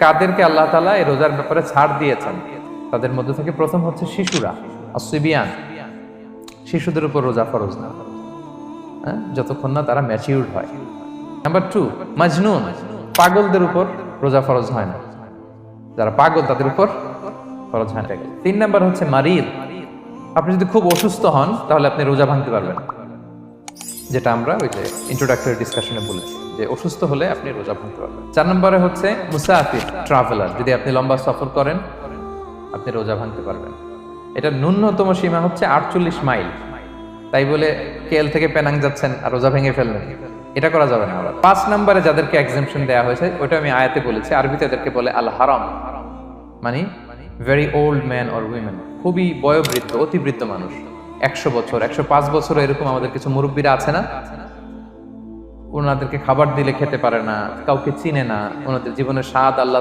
কাদেরকে আল্লাহ তাআলা এই রোজার ব্যাপারে ছাড় দিয়েছেন, তাদের মধ্যে থেকে প্রথম হচ্ছে শিশুরা, আসিবিয়ান। শিশুদের উপর রোজা ফরজ না, যতক্ষণ না তারা ম্যাচিউরড হয়। নাম্বার 2, মাজনুন, পাগলদের উপর রোজা ফরজ হয় না। যারা পাগল তাদের উপর ফরজ হয় না। 3 নাম্বার হচ্ছে মারিদ, আপনি যদি খুব অসুস্থ হন তাহলে আপনি রোজা ভাঙতে পারবেন, যেটা আমরা ওই যে ইন্ট্রোডাক্টরি ডিসকাশনে বলেছি যে অসুস্থ হলে আপনি রোজা ভাঙতে পারবেন। 4 নম্বরে হচ্ছে মুসাফির, ট্রাভেলার, যদি আপনি লম্বা সফর করেন আপনি রোজা ভাঙতে পারবেন। এটা ন্যূনতম সীমা হচ্ছে 48 মাইল। তাই বলে কেএল থেকে পেনাং যাচ্ছেন আর রোজা ভেঙে ফেললেন, এটা করা যাবে না। আবার 5 নম্বরে যাদেরকে এক্সাম্পশন দেওয়া হয়েছে ওটা আমি আয়াতে বলেছি, আরবিতে এদেরকে বলে আল হারাম, মানে very old man or women, খুবই বয়োবৃদ্ধ, অতিবৃদ্ধ মানুষ, 100 বছর 105 বছর এরকম আমাদের কিছু মুরব্বীরা আছে না, ওনাদেরকে খাবার দিলে খেতে পারে না, কাউকে চিনে না, ওনাদের জীবনের স্বাদ আল্লাহ